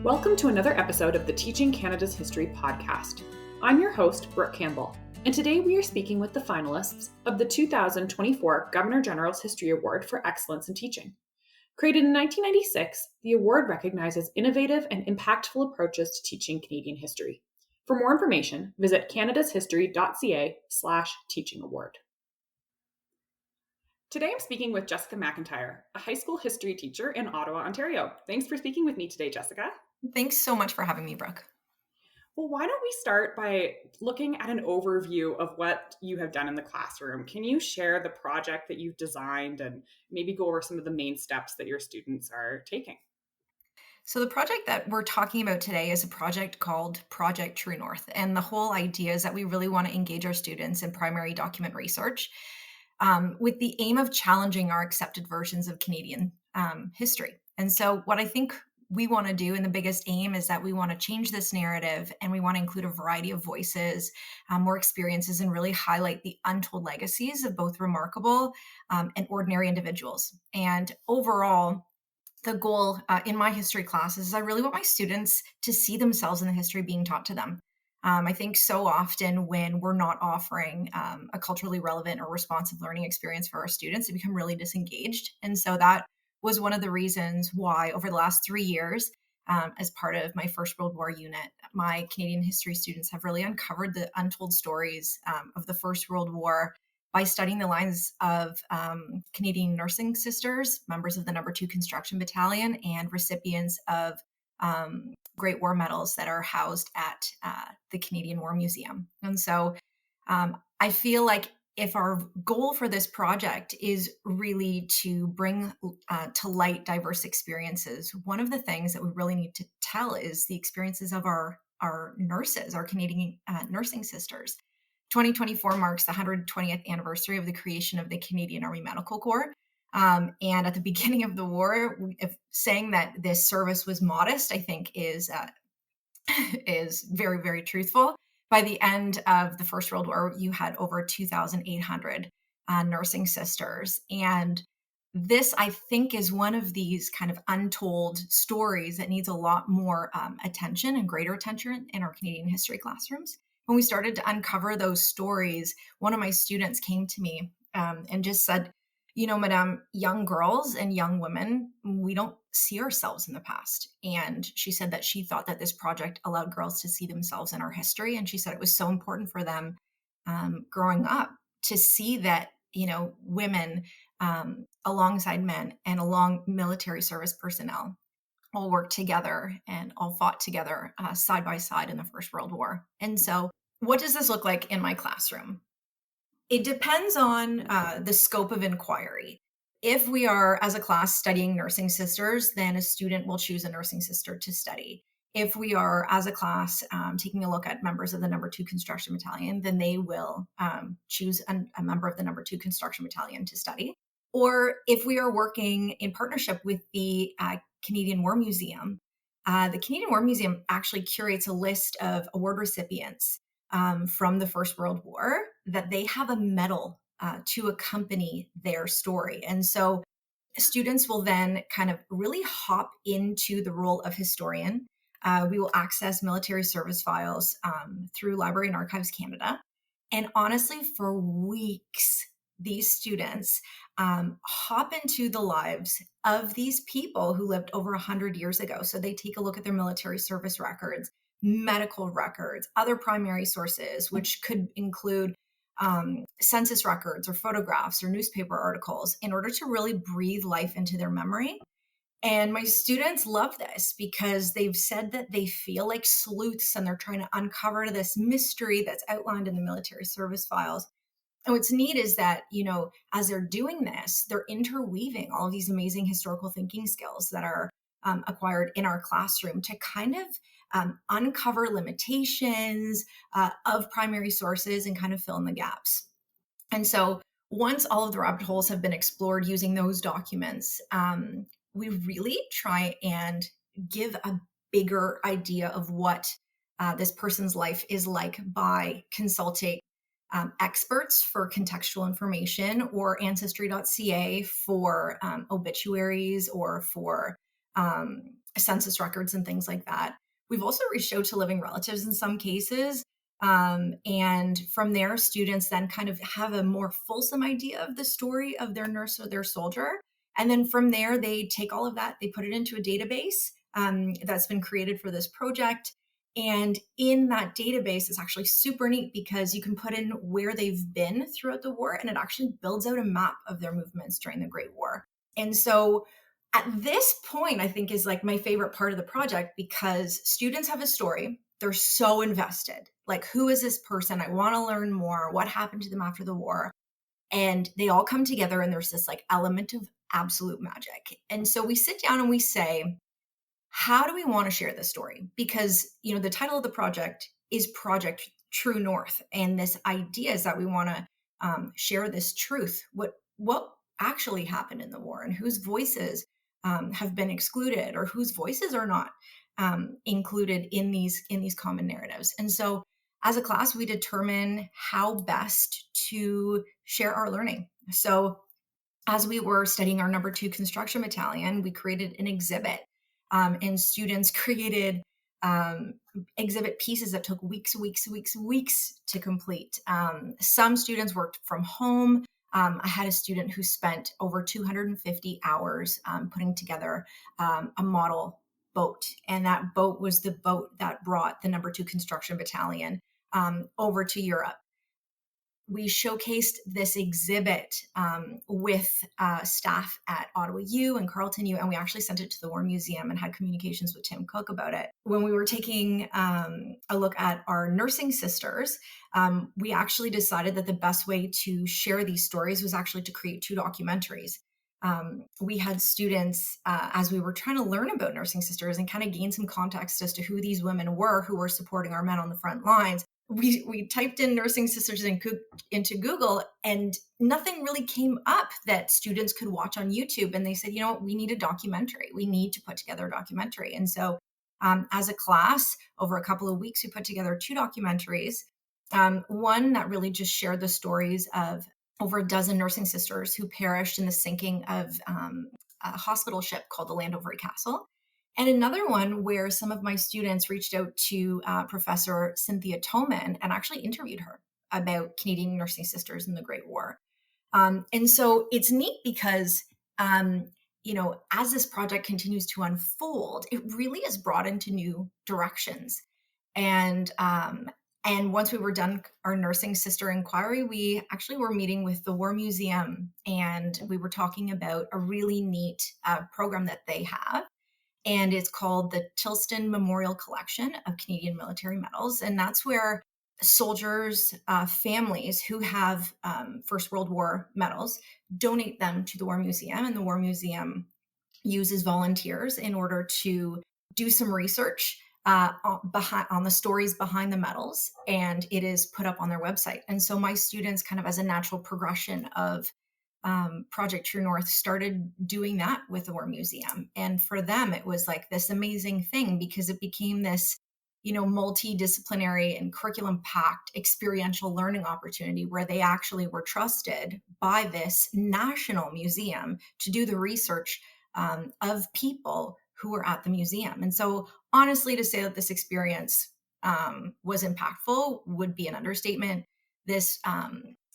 Welcome to another episode of the Teaching Canada's History podcast. I'm your host, Brooke Campbell, and today we are speaking with the finalists of the 2024 Governor-General's History Award for Excellence in Teaching. Created in 1996, the award recognizes innovative and impactful approaches to teaching Canadian history. For more information, visit canadashistory.ca/teaching award. Today I'm speaking with Jessica McIntyre, a high school history teacher in Ottawa, Ontario. Thanks for speaking with me today, Jessica. Thanks so much for having me, Brooke. Well, why don't we start by looking at an overview of what you have done in the classroom? Can you share the project that you've designed and maybe go over some of the main steps that your students are taking? So the project that we're talking about today is a project called Project True North. And the whole idea is that we really want to engage our students in primary document research with the aim of challenging our accepted versions of Canadian history. And so what I think we want to do, and the biggest aim, is that we want to change this narrative and we want to include a variety of voices, more experiences, and really highlight the untold legacies of both remarkable and ordinary individuals. And overall, the goal in my history classes is I really want my students to see themselves in the history being taught to them. I think so often when we're not offering a culturally relevant or responsive learning experience for our students, they become really disengaged. And so that was one of the reasons why over the last 3 years, as part of my First World War unit, my Canadian history students have really uncovered the untold stories of the First World War by studying the lives of Canadian nursing sisters, members of the No. 2 Construction Battalion, and recipients of Great War medals that are housed at the Canadian War Museum. And so I feel like if our goal for this project is really to bring to light diverse experiences, one of the things that we really need to tell is the experiences of our nurses, our Canadian nursing sisters. 2024 marks the 120th anniversary of the creation of the Canadian Army Medical Corps. And at the beginning of the war, saying that this service was modest, I think is very, very truthful. By the end of the First World War, you had over 2,800 nursing sisters. And this, I think, is one of these kind of untold stories that needs a lot more attention and greater attention in our Canadian history classrooms. When we started to uncover those stories, one of my students came to me and just said, you know, Madame, young girls and young women, we don't see ourselves in the past. And she said that she thought that this project allowed girls to see themselves in our history. And she said it was so important for them growing up to see that, you know, women alongside men and along military service personnel all worked together and all fought together side by side in the First World War. And so what does this look like in my classroom? It depends on the scope of inquiry. If we are, as a class, studying nursing sisters, then a student will choose a nursing sister to study. If we are, as a class, taking a look at members of the No. 2 Construction Battalion, then they will choose a member of the No. 2 Construction Battalion to study. Or if we are working in partnership with the Canadian War Museum, the Canadian War Museum actually curates a list of award recipients from the First World War that they have a medal to accompany their story. And so students will then kind of really hop into the role of historian. We will access military service files through Library and Archives Canada. And honestly, for weeks, these students hop into the lives of these people who lived over 100 years ago. So they take a look at their military service records, medical records, other primary sources, which could include census records or photographs or newspaper articles, in order to really breathe life into their memory. And my students love this because they've said that they feel like sleuths and they're trying to uncover this mystery that's outlined in the military service files. And what's neat is that, you know, as they're doing this, they're interweaving all of these amazing historical thinking skills that are acquired in our classroom to kind of uncover limitations of primary sources and kind of fill in the gaps. And so once all of the rabbit holes have been explored using those documents, we really try and give a bigger idea of what this person's life is like by consulting experts for contextual information, or ancestry.ca for obituaries, or for census records and things like that. We've also reached out to living relatives in some cases. And from there, students then kind of have a more fulsome idea of the story of their nurse or their soldier. And then from there, they take all of that, they put it into a database that's been created for this project. And in that database, it's actually super neat because you can put in where they've been throughout the war, and it actually builds out a map of their movements during the Great War. And so at this point, I think is like my favorite part of the project because students have a story. They're so invested. Like, who is this person? I want to learn more. What happened to them after the war? And they all come together, and there's this like element of absolute magic. And so we sit down and we say, how do we want to share this story? Because, the title of the project is Project True North. And this idea is that we want to share this truth. What actually happened in the war and whose voices have been excluded or whose voices are not included in these common narratives. And so as a class, we determine how best to share our learning. So as we were studying our number 2 construction battalion, we created an exhibit, and students created exhibit pieces that took weeks to complete. Some students worked from home. I had a student who spent over 250 hours putting together a model boat, and that boat was the boat that brought the number 2 construction battalion over to Europe. We showcased this exhibit with staff at Ottawa U and Carleton U, and we actually sent it to the War Museum and had communications with Tim Cook about it. When we were taking a look at our nursing sisters, we actually decided that the best way to share these stories was actually to create 2 documentaries. We had students, as we were trying to learn about nursing sisters and kind of gain some context as to who these women were who were supporting our men on the front lines, we typed in nursing sisters into Google, and nothing really came up that students could watch on YouTube. And they said, we need a documentary. We need to put together a documentary. And so as a class, over a couple of weeks, we put together 2 documentaries. One that really just shared the stories of over a dozen nursing sisters who perished in the sinking of a hospital ship called the Landovery Castle. And another one where some of my students reached out to Professor Cynthia Toman and actually interviewed her about Canadian nursing sisters in the Great War. And so it's neat because, as this project continues to unfold, it really is brought into new directions. And once we were done our nursing sister inquiry, we actually were meeting with the War Museum, and we were talking about a really neat program that they have. And it's called the Tilston Memorial Collection of Canadian Military Medals. And that's where soldiers' families who have First World War medals donate them to the War Museum. And the War Museum uses volunteers in order to do some research on the stories behind the medals. And it is put up on their website. And so my students, kind of as a natural progression of Project True North, started doing that with the War Museum. And for them, it was like this amazing thing because it became this, multidisciplinary and curriculum packed experiential learning opportunity where they actually were trusted by this national museum to do the research of people who were at the museum. And so honestly, to say that this experience was impactful would be an understatement. This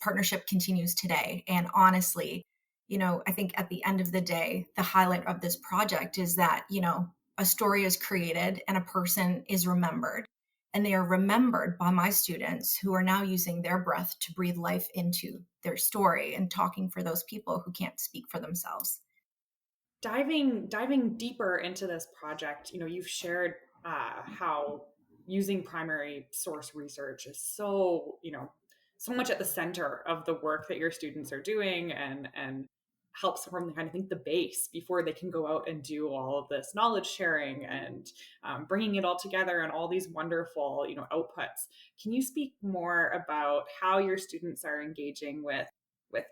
partnership continues today. And honestly, I think at the end of the day, the highlight of this project is that, a story is created and a person is remembered. And they are remembered by my students who are now using their breath to breathe life into their story and talking for those people who can't speak for themselves. Diving deeper into this project, you've shared how using primary source research is so much at the center of the work that your students are doing, and helps from kind of think the base before they can go out and do all of this knowledge sharing and bringing it all together and all these wonderful outputs. Can you speak more about how your students are engaging with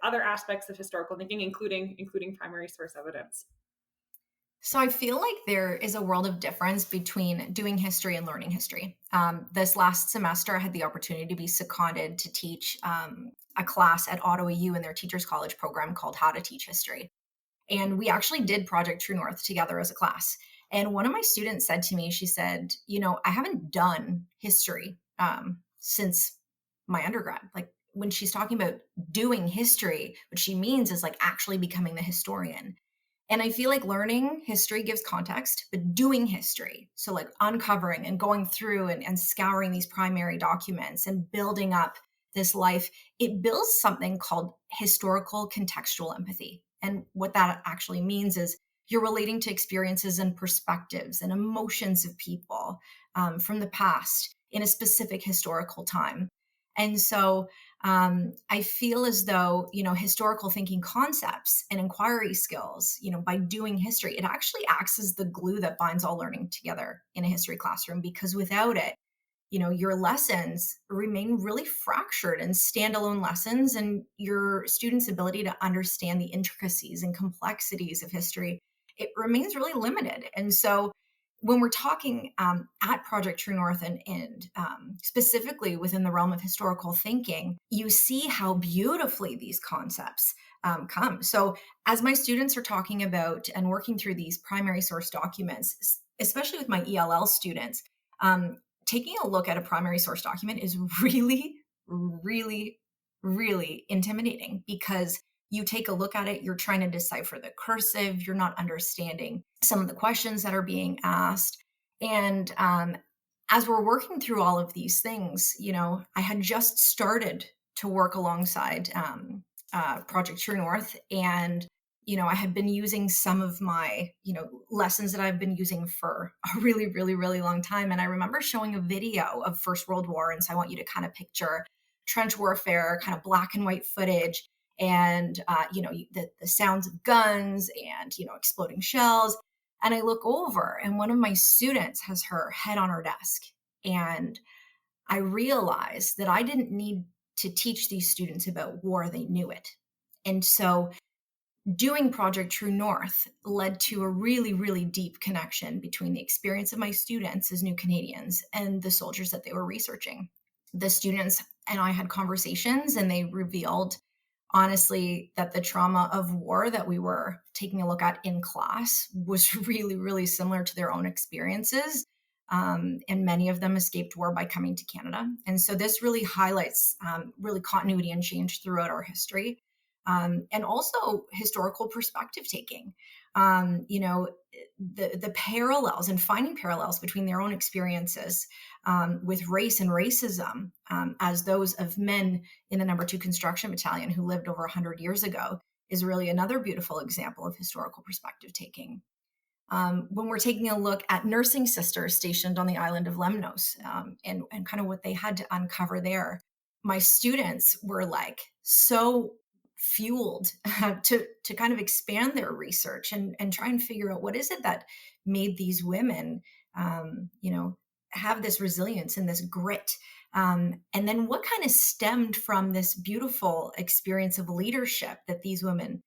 other aspects of historical thinking, including primary source evidence? So I feel like there is a world of difference between doing history and learning history. This last semester, I had the opportunity to be seconded to teach a class at Ottawa U in their Teachers College program called How to Teach History. And we actually did Project True North together as a class. And one of my students said to me, she said, I haven't done history since my undergrad. Like when she's talking about doing history, what she means is like actually becoming the historian. And I feel like learning history gives context, but doing history, so like uncovering and going through and scouring these primary documents and building up this life, it builds something called historical contextual empathy. And what that actually means is you're relating to experiences and perspectives and emotions of people from the past in a specific historical time. And so I feel as though, historical thinking concepts and inquiry skills, by doing history, it actually acts as the glue that binds all learning together in a history classroom, because without it, your lessons remain really fractured and standalone lessons, and your students' ability to understand the intricacies and complexities of history, it remains really limited. And so when we're talking at Project True North and specifically within the realm of historical thinking, you see how beautifully these concepts come. So as my students are talking about and working through these primary source documents, especially with my ELL students, taking a look at a primary source document is really, really, really intimidating, because you take a look at it, you're trying to decipher the cursive, you're not understanding some of the questions that are being asked. And as we're working through all of these things, I had just started to work alongside Project True North, and I had been using some of my, lessons that I've been using for a really, really, really long time. And I remember showing a video of First World War. And so I want you to kind of picture trench warfare, kind of black and white footage, and, the sounds of guns and, exploding shells. And I look over, and one of my students has her head on her desk. And I realized that I didn't need to teach these students about war, they knew it. And so doing Project True North led to a really, really deep connection between the experience of my students as new Canadians and the soldiers that they were researching. The students and I had conversations, and they revealed, honestly, that the trauma of war that we were taking a look at in class was really, really similar to their own experiences. And many of them escaped war by coming to Canada. And so this really highlights really continuity and change throughout our history. And also historical perspective taking. The parallels and finding parallels between their own experiences with race and racism as those of men in the number 2 Construction Battalion who lived over 100 years ago is really another beautiful example of historical perspective taking. When we're taking a look at nursing sisters stationed on the island of Lemnos and kind of what they had to uncover there, my students were like so fueled to kind of expand their research and try and figure out what is it that made these women, have this resilience and this grit. And then what kind of stemmed from this beautiful experience of leadership that these women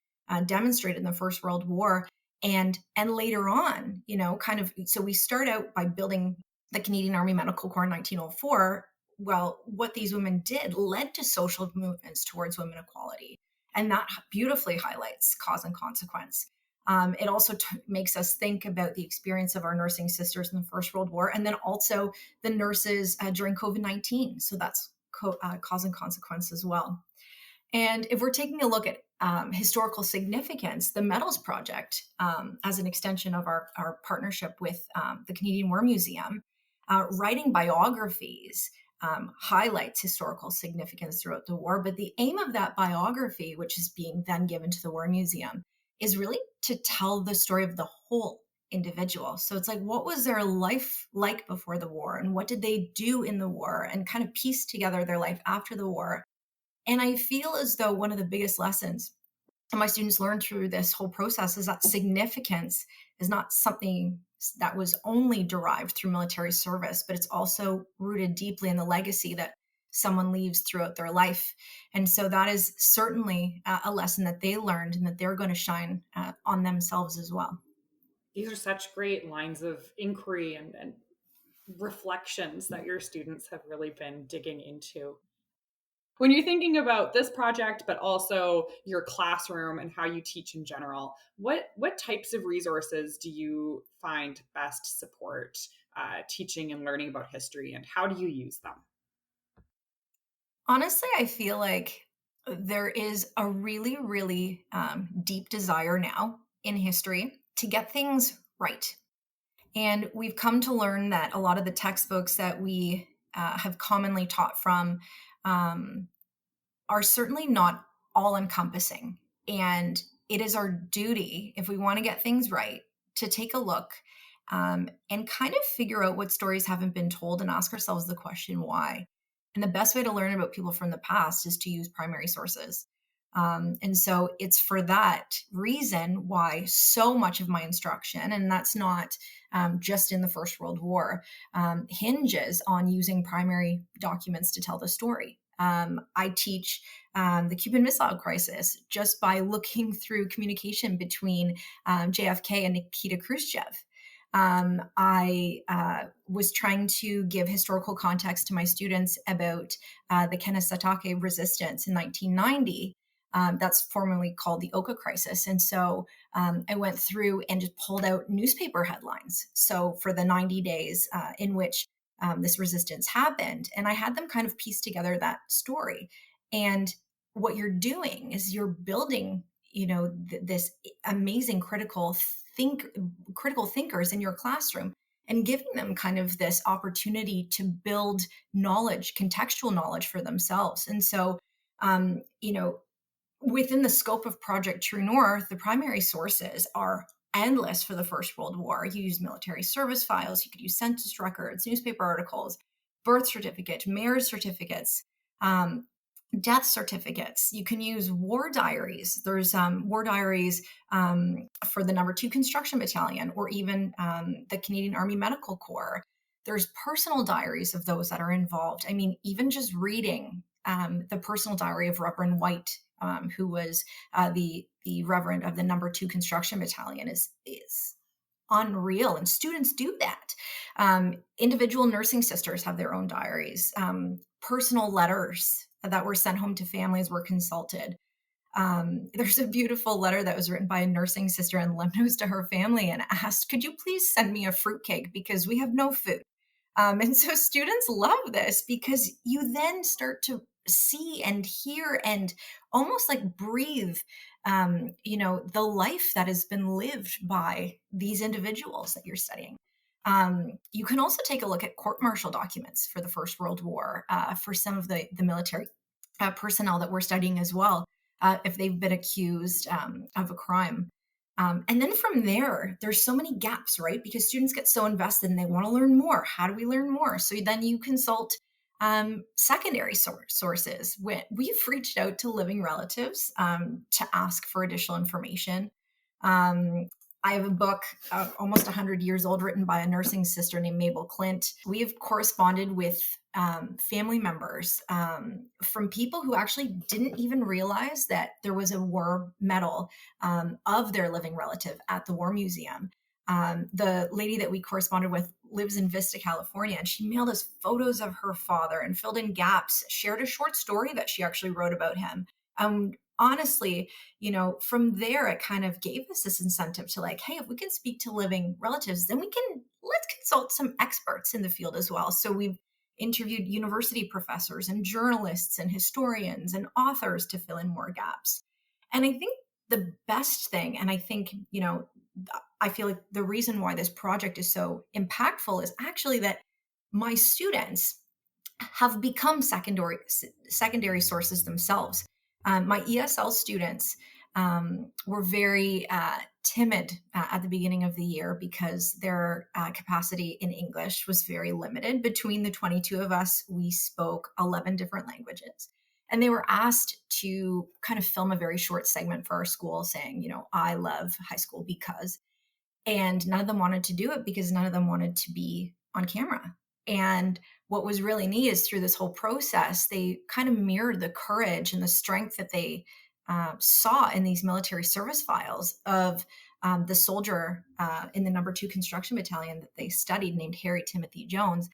demonstrated in the First World War. And later on, kind of, so we start out by building the Canadian Army Medical Corps in 1904. Well, what these women did led to social movements towards women equality. And that beautifully highlights cause and consequence. It also makes us think about the experience of our nursing sisters in the First World War, and then also the nurses during COVID-19. So that's cause and consequence as well. And if we're taking a look at historical significance, the Medals Project, as an extension of our partnership with the Canadian War Museum, writing biographies highlights historical significance throughout the war. But the aim of that biography, which is being then given to the War Museum, is really to tell the story of the whole individual. So it's like, what was their life like before the war? And what did they do in the war? And kind of piece together their life after the war. And I feel as though one of the biggest lessons my students learned through this whole process is that significance is not something that was only derived through military service, but it's also rooted deeply in the legacy that someone leaves throughout their life. And so that is certainly a lesson that they learned and that they're going to shine on themselves as well. These are such great lines of inquiry and reflections that your students have really been digging into. When you're thinking about this project, but also your classroom and how you teach in general, what types of resources do you find best support teaching and learning about history, and how do you use them? Honestly, I feel like there is a really, really deep desire now in history to get things right. And we've come to learn that a lot of the textbooks that we have commonly taught from um, are certainly not all encompassing. And it is our duty, if we want to get things right, to take a look and kind of figure out what stories haven't been told and ask ourselves the question why. And the best way to learn about people from the past is to use primary sources. And so it's for that reason why so much of my instruction, and that's not just in the First World War, hinges on using primary documents to tell the story. I teach the Cuban Missile Crisis just by looking through communication between JFK and Nikita Khrushchev. I was trying to give historical context to my students about the Kennesaw resistance in 1990. That's formerly called the Oka crisis. And so I went through and just pulled out newspaper headlines. So for the 90 days in which this resistance happened, and I had them kind of piece together that story. And what you're doing is you're building, this amazing critical thinkers in your classroom and giving them kind of this opportunity to build knowledge, contextual knowledge for themselves. And so, within the scope of Project True North, the primary sources are endless for the First World War. You use military service files, you could use census records, newspaper articles, birth certificates, marriage certificates, um, death certificates. You can use war diaries. There's war diaries for the #2 Construction Battalion, or even the Canadian Army Medical Corps. There's personal diaries of those that are involved. I mean, even just reading the personal diary of Reverend White, who was the Reverend of the #2 Construction Battalion, is unreal, and students do that. Individual nursing sisters have their own diaries. Personal letters that were sent home to families were consulted. There's a beautiful letter that was written by a nursing sister in Lemnos to her family and asked, "Could you please send me a fruitcake because we have no food?" And so students love this because you then start to see and hear and almost like breathe, the life that has been lived by these individuals that you're studying. You can also take a look at court martial documents for the First World War, for some of the military personnel that we're studying as well, if they've been accused of a crime. And then from there, there's so many gaps, right? Because students get so invested and they want to learn more. How do we learn more? So then you consult secondary sources. We've reached out to living relatives to ask for additional information. Um, I have a book, almost 100 years old, written by a nursing sister named Mabel Clint. We've corresponded with family members from people who actually didn't even realize that there was a war medal of their living relative at the War Museum. The lady that we corresponded with lives in Vista, California, and she mailed us photos of her father and filled in gaps, shared a short story that she actually wrote about him. Honestly, from there, it kind of gave us this incentive to like, hey, if we can speak to living relatives, then let's consult some experts in the field as well. So we've interviewed university professors and journalists and historians and authors to fill in more gaps. And I think the best thing, and I think, I feel like the reason why this project is so impactful is actually that my students have become secondary sources themselves. My ESL students were very timid at the beginning of the year because their capacity in English was very limited. Between the 22 of us, we spoke 11 different languages. And they were asked to kind of film a very short segment for our school saying, I love high school because, and none of them wanted to do it because none of them wanted to be on camera. And what was really neat is through this whole process, they kind of mirrored the courage and the strength that they saw in these military service files of the soldier in the #2 Construction Battalion that they studied named Harry Timothy Jones.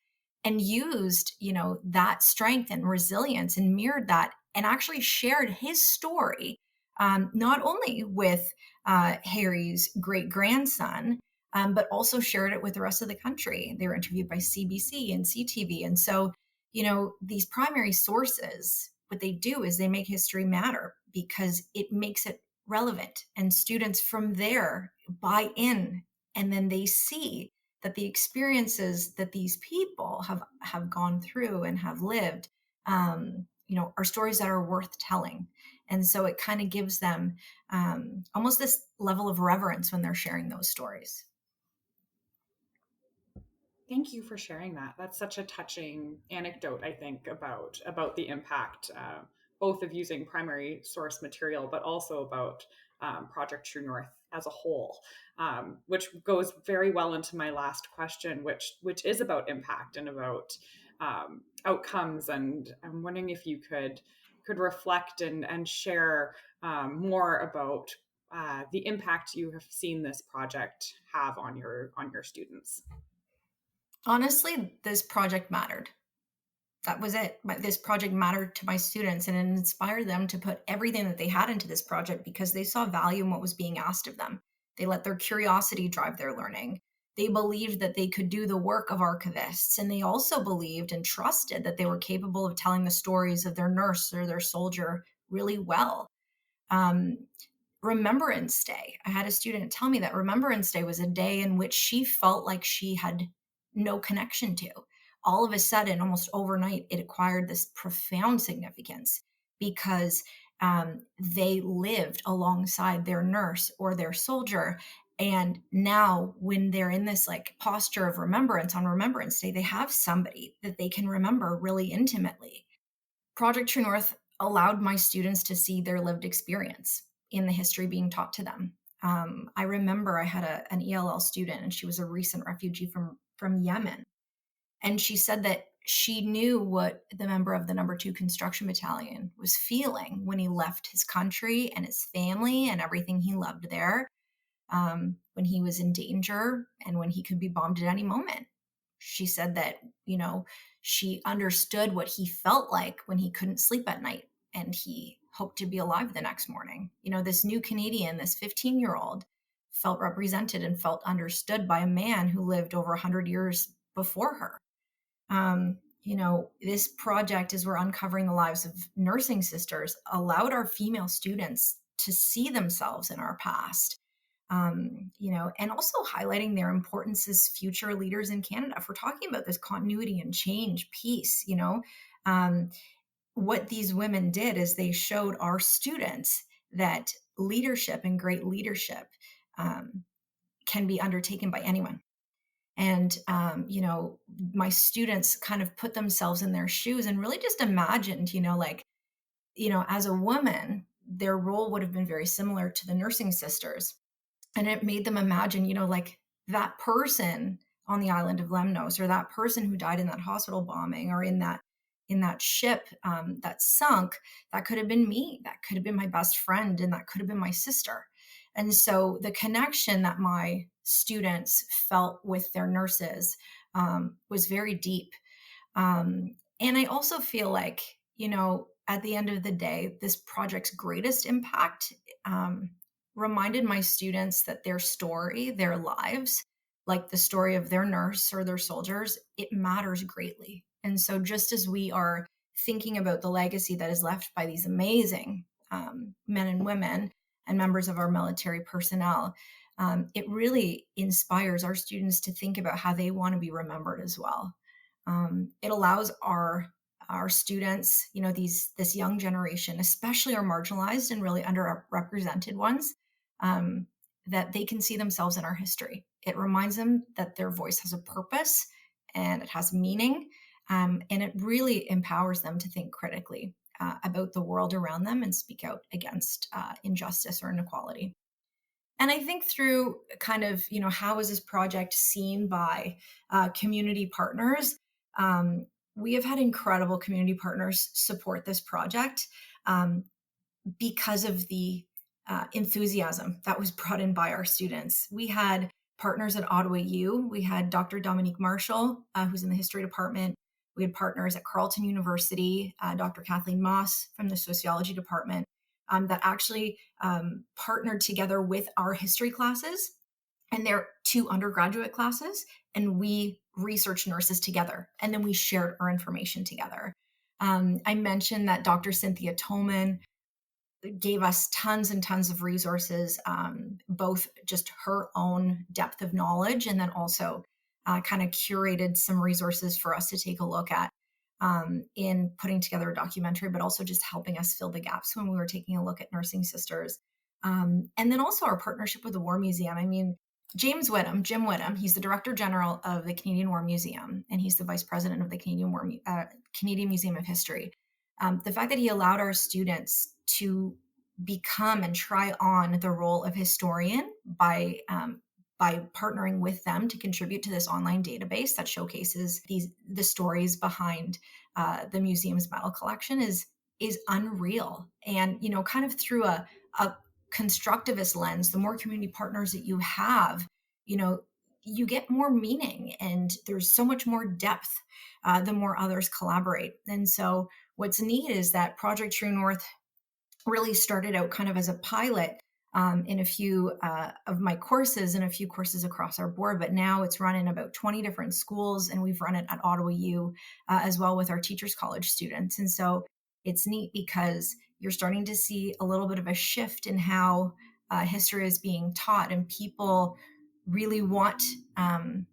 and used, that strength and resilience and mirrored that and actually shared his story, not only with Harry's great grandson, but also shared it with the rest of the country. They were interviewed by CBC and CTV. And so, these primary sources, what they do is they make history matter because it makes it relevant. And students from there buy in, and then they see that the experiences that these people have gone through and have lived, are stories that are worth telling. And so it kind of gives them almost this level of reverence when they're sharing those stories. Thank you for sharing that. That's such a touching anecdote, I think, about the impact, both of using primary source material, but also about Project True North as a whole, which goes very well into my last question, which is about impact and about outcomes. And I'm wondering if you could reflect and share more about the impact you have seen this project have on your students. Honestly, this project mattered. That was it. This project mattered to my students, and it inspired them to put everything that they had into this project because they saw value in what was being asked of them. They let their curiosity drive their learning. They believed that they could do the work of archivists, and they also believed and trusted that they were capable of telling the stories of their nurse or their soldier really well. Um, Remembrance Day. I had a student tell me that Remembrance Day was a day in which she felt like she had no connection to. All of a sudden, almost overnight, it acquired this profound significance because they lived alongside their nurse or their soldier. And now, when they're in this like posture of remembrance on Remembrance Day, they have somebody that they can remember really intimately. Project True North allowed my students to see their lived experience in the history being taught to them. I remember I had an ELL student, and she was a recent refugee from Yemen. And she said that she knew what the member of the number 2 Construction Battalion was feeling when he left his country and his family and everything he loved there, when he was in danger and when he could be bombed at any moment. She said that, she understood what he felt like when he couldn't sleep at night and he hoped to be alive the next morning. This new Canadian, this 15-year-old, felt represented and felt understood by a man who lived over 100 years before her. This project, as we're uncovering the lives of nursing sisters, allowed our female students to see themselves in our past. And also highlighting their importance as future leaders in Canada. If we're talking about this continuity and change piece, what these women did is they showed our students that leadership and great leadership can be undertaken by anyone. And, my students kind of put themselves in their shoes and really just imagined, as a woman, their role would have been very similar to the nursing sisters. And it made them imagine, that person on the island of Lemnos, or that person who died in that hospital bombing, or in that ship that sunk, that could have been me. That could have been my best friend, and that could have been my sister. And so the connection that my students felt with their nurses was very deep. And I also feel like, at the end of the day, this project's greatest impact reminded my students that their story, their lives, like the story of their nurse or their soldiers, it matters greatly. And so just as we are thinking about the legacy that is left by these amazing men and women and members of our military personnel, it really inspires our students to think about how they want to be remembered as well. It allows our students, this young generation, especially our marginalized and really underrepresented ones, that they can see themselves in our history. It reminds them that their voice has a purpose and it has meaning, and it really empowers them to think critically about the world around them and speak out against injustice or inequality. And I think through kind of, how is this project seen by community partners? We have had incredible community partners support this project because of the enthusiasm that was brought in by our students. We had partners at Ottawa U. We had Dr. Dominique Marshall, who's in the history department. We had partners at Carleton University, Dr. Kathleen Moss from the sociology department, that actually partnered together with our history classes and their 2 undergraduate classes. And we researched nurses together, and then we shared our information together. I mentioned that Dr. Cynthia Tolman gave us tons and tons of resources, both just her own depth of knowledge, and then also kind of curated some resources for us to take a look at in putting together a documentary, but also just helping us fill the gaps when we were taking a look at nursing sisters. And then also our partnership with the War Museum. I mean, Jim Whittam, he's the Director General of the Canadian War Museum, and he's the Vice President of the Canadian Museum of History. The fact that he allowed our students to become and try on the role of historian by partnering with them to contribute to this online database that showcases the stories behind the museum's medal collection is unreal. And kind of through a constructivist lens, the more community partners that you have, you get more meaning, and there's so much more depth the more others collaborate. And so what's neat is that Project True North really started out kind of as a pilot in a few of my courses and a few courses across our board, but now it's run in about 20 different schools, and we've run it at Ottawa U as well with our Teachers College students. And so it's neat because you're starting to see a little bit of a shift in how history is being taught, and people really want to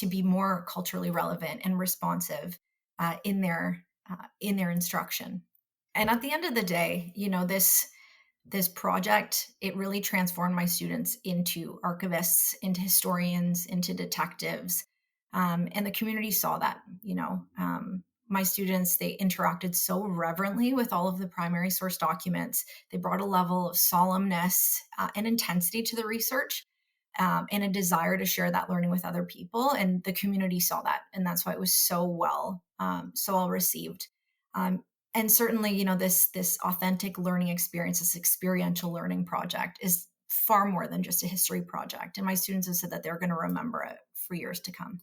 be more culturally relevant and responsive in their instruction. And at the end of the day, this project, it really transformed my students into archivists, into historians, into detectives. And the community saw that. My students, they interacted so reverently with all of the primary source documents. They brought a level of solemnness and intensity to the research, and a desire to share that learning with other people. And the community saw that. And that's why it was so well received. And certainly, this authentic learning experience, this experiential learning project is far more than just a history project. And my students have said that they're going to remember it for years to come.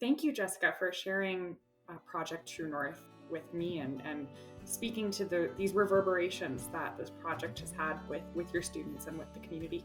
Thank you, Jessica, for sharing Project True North with me and speaking to these reverberations that this project has had with your students and with the community.